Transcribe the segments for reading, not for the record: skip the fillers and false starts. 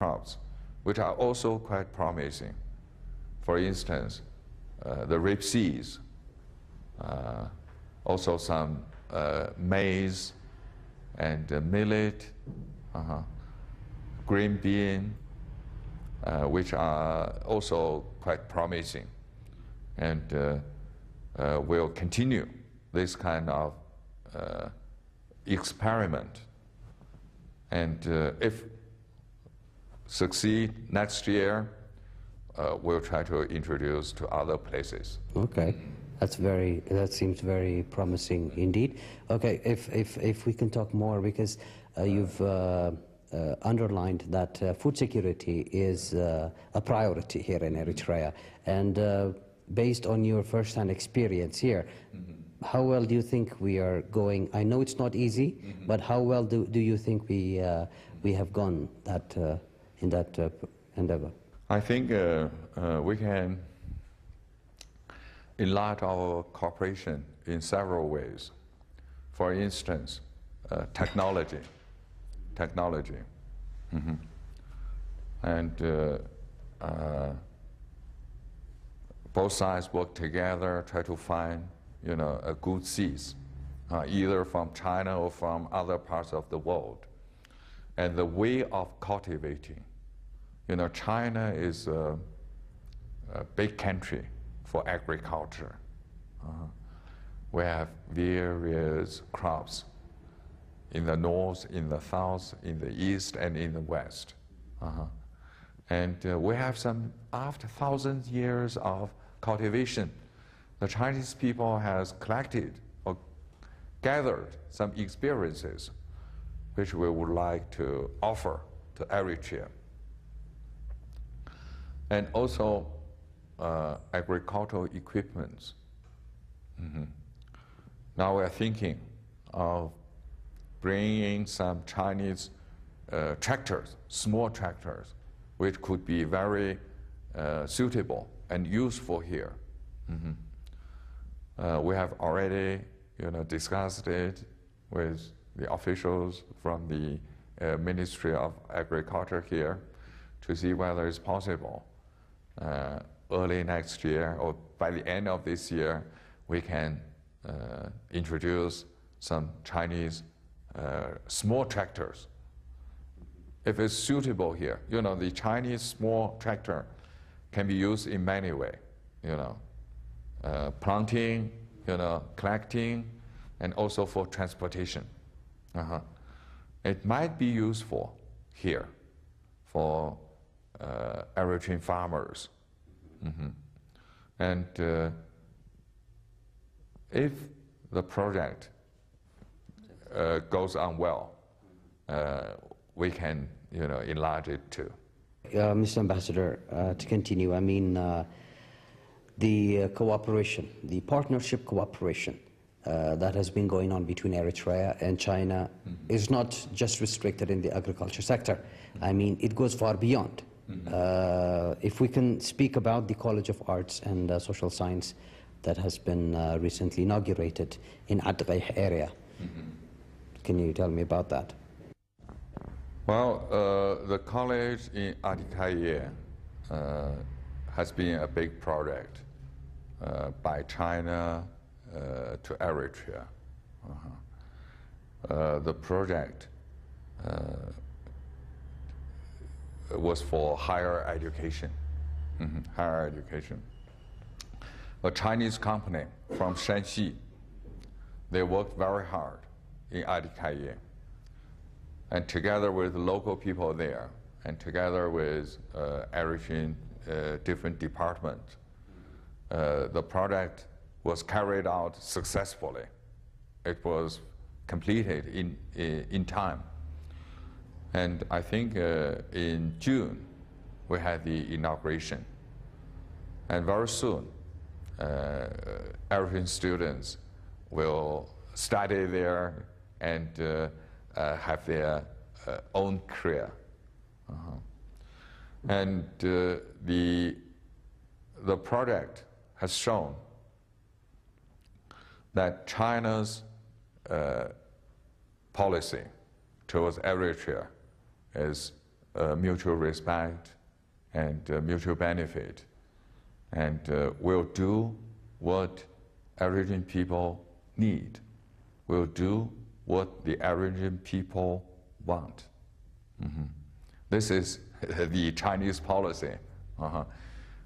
crops, which are also quite promising. For instance, the rapeseed, also some maize and millet, green bean, which are also quite promising, and will continue this kind of experiment. And if succeed next year, we'll try to introduce to other places. Okay, that seems very promising indeed. Okay, if we can talk more, because you've underlined that food security is a priority here in Eritrea, and based on your first-hand experience here, how well do you think we are going? I know it's not easy, but how well do you think we have gone in that endeavor? I think we can enlarge our cooperation in several ways. For instance, technology. And both sides work together, try to find, a good seeds, either from China or from other parts of the world. And the way of cultivating. China is a big country for agriculture. We have various crops in the north, in the south, in the east, and in the west. And we have some, after thousands of years of cultivation, the Chinese people has collected or gathered some experiences which we would like to offer to Eritrea. And also agricultural equipments. Now we're thinking of bringing some Chinese tractors, small tractors, which could be very suitable and useful here. We have already, discussed it with the officials from the Ministry of Agriculture here to see whether it's possible. Early next year or by the end of this year, we can introduce some Chinese small tractors. If it's suitable here, the Chinese small tractor can be used in many ways, planting, collecting, and also for transportation. It might be useful here for Eritrean farmers. And if the project goes on well, we can, enlarge it too. Mr. Ambassador, to continue, I mean, the cooperation, the partnership cooperation that has been going on between Eritrea and China is not just restricted in the agriculture sector. I mean, it goes far beyond. If we can speak about the College of Arts and Social Science that has been recently inaugurated in Adgheh area. Can you tell me about that? Well, the college in Adgheh has been a big project by China to Eritrea. The project was for higher education. Higher education. A Chinese company from Shanxi, they worked very hard in Adgheh. And together with local people there, and together with Eritrean different departments, the project was carried out successfully. It was completed in time. And I think in June, we had the inauguration. And very soon, Eritrean students will study there and have their own career. And the project has shown that China's policy towards Eritrea is mutual respect and mutual benefit, and will do what Eritrean people need, will do what the Eritrean people want. This is the Chinese policy.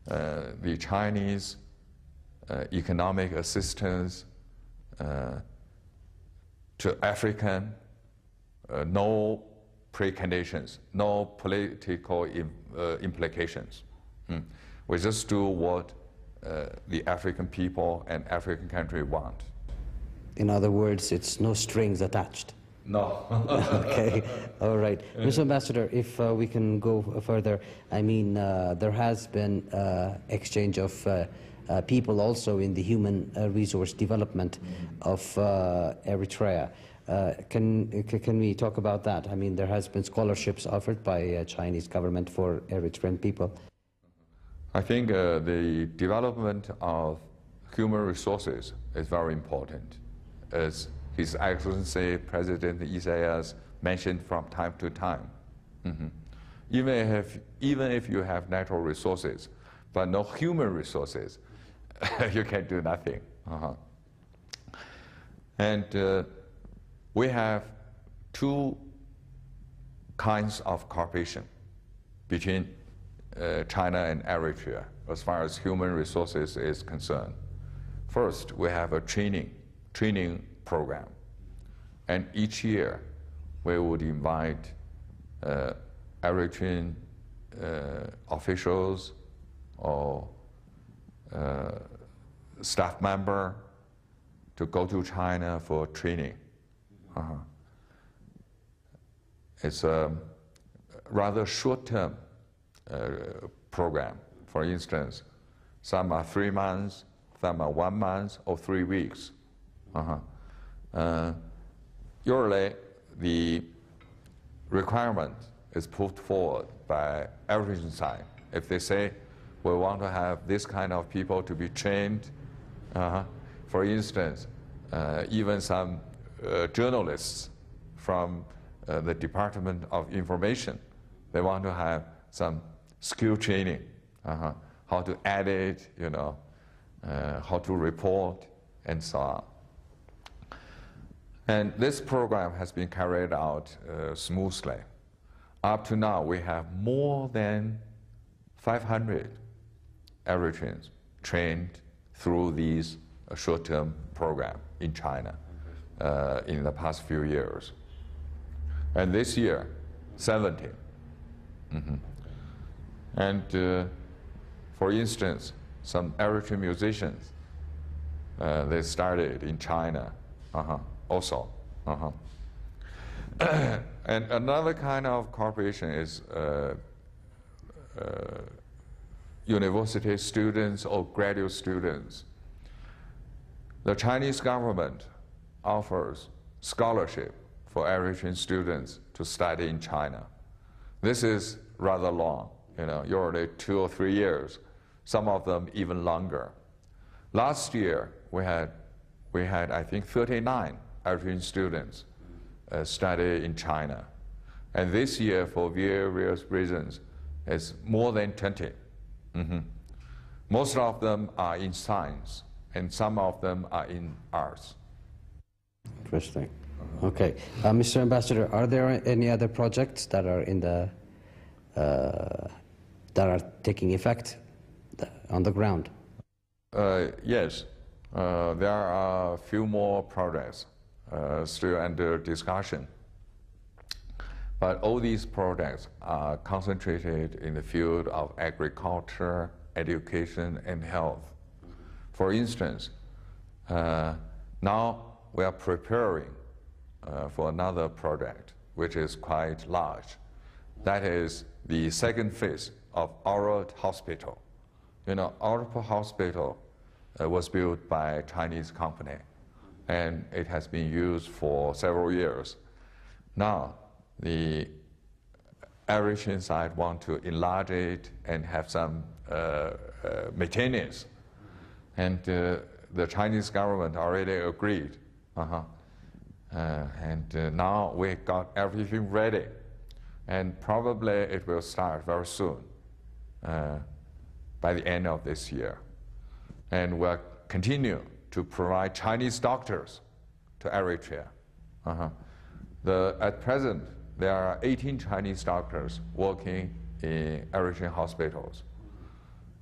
The Chinese economic assistance to African, no preconditions, no political implications. We just do what the African people and African country want. In other words, it's no strings attached. No. Okay, all right. Mr. Ambassador, if we can go further, I mean, there has been exchange of people also in the human resource development of Eritrea. Can we talk about that? I mean, there has been scholarships offered by Chinese government for Eritrean people. I think the development of human resources is very important. As His Excellency President Isaias mentioned from time to time. Even if you have natural resources, but no human resources, you can do nothing. And we have two kinds of cooperation between China and Eritrea as far as human resources is concerned. First, we have a training program. And each year, we would invite Eritrean officials or staff member to go to China for training. It's a rather short-term program. For instance, some are 3 months, some are 1 month or 3 weeks. Usually, the requirement is put forward by Eritrean side. If they say, we want to have this kind of people to be trained, for instance, even some journalists from the Department of Information, they want to have some skill training, how to edit, how to report, and so on. And this program has been carried out smoothly. Up to now, we have more than 500 Eritreans trained through these short-term program in China in the past few years. And this year, 70. And for instance, some Eritrean musicians, they started in China also. And another kind of cooperation is university students or graduate students. The Chinese government offers scholarship for Eritrean students to study in China. This is rather long, usually 2 or 3 years, some of them even longer. Last year, we had I think 39 Eritrean students study in China. And this year, for various reasons, it's more than 20. Most of them are in science, and some of them are in arts. Interesting. Okay. Mr. Ambassador, are there any other projects that are in the that are taking effect on the ground? Yes. There are a few more projects still under discussion. But all these projects are concentrated in the field of agriculture, education, and health. For instance, now we are preparing for another project, which is quite large. That is the second phase of Oral Hospital. Oral Hospital was built by a Chinese company, and it has been used for several years. Now, the Eritrean side want to enlarge it and have some maintenance. And the Chinese government already agreed. And now we got everything ready. And probably it will start very soon, by the end of this year. And we'll continue to provide Chinese doctors to Eritrea. At present, there are 18 Chinese doctors working in Eritrean hospitals.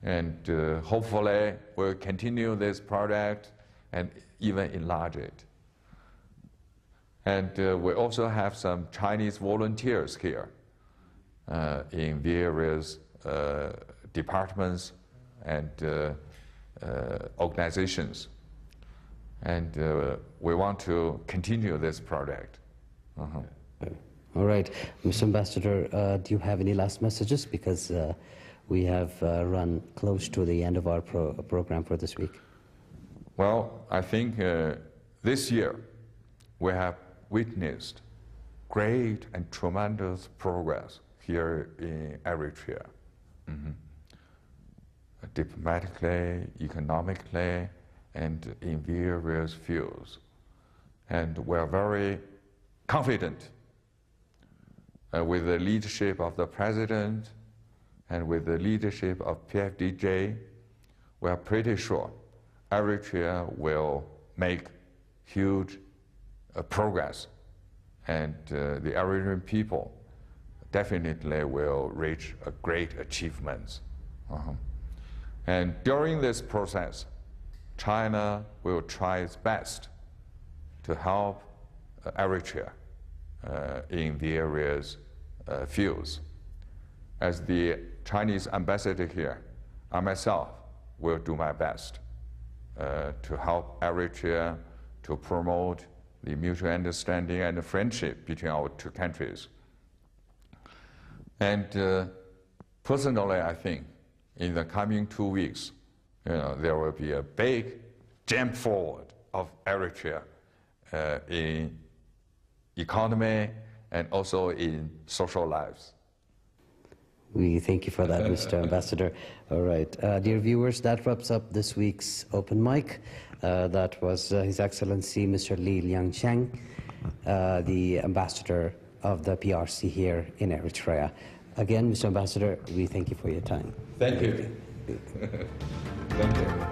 And hopefully we'll continue this project and even enlarge it. And we also have some Chinese volunteers here in various departments and organizations. And we want to continue this project. All right. Mr. Ambassador, do you have any last messages? Because we have run close to the end of our program for this week. Well, I think this year we have witnessed great and tremendous progress here in Eritrea. Diplomatically, economically, and in various fields. And we're very confident with the leadership of the President and with the leadership of PFDJ, we are pretty sure Eritrea will make huge progress, and the Eritrean people definitely will reach great achievements. And during this process, China will try its best to help Eritrea in various fields. As the Chinese ambassador here, I myself will do my best to help Eritrea to promote the mutual understanding and the friendship between our two countries. And personally, I think in the coming 2 weeks, there will be a big jump forward of Eritrea in economy and also in social lives. We thank you for that, Mr. Ambassador. All right. Dear viewers, that wraps up this week's open mic. That was His Excellency Mr. Li Liangqiang, the ambassador of the PRC here in Eritrea. Again, Mr. Ambassador, we thank you for your time. Thank you. Thank you.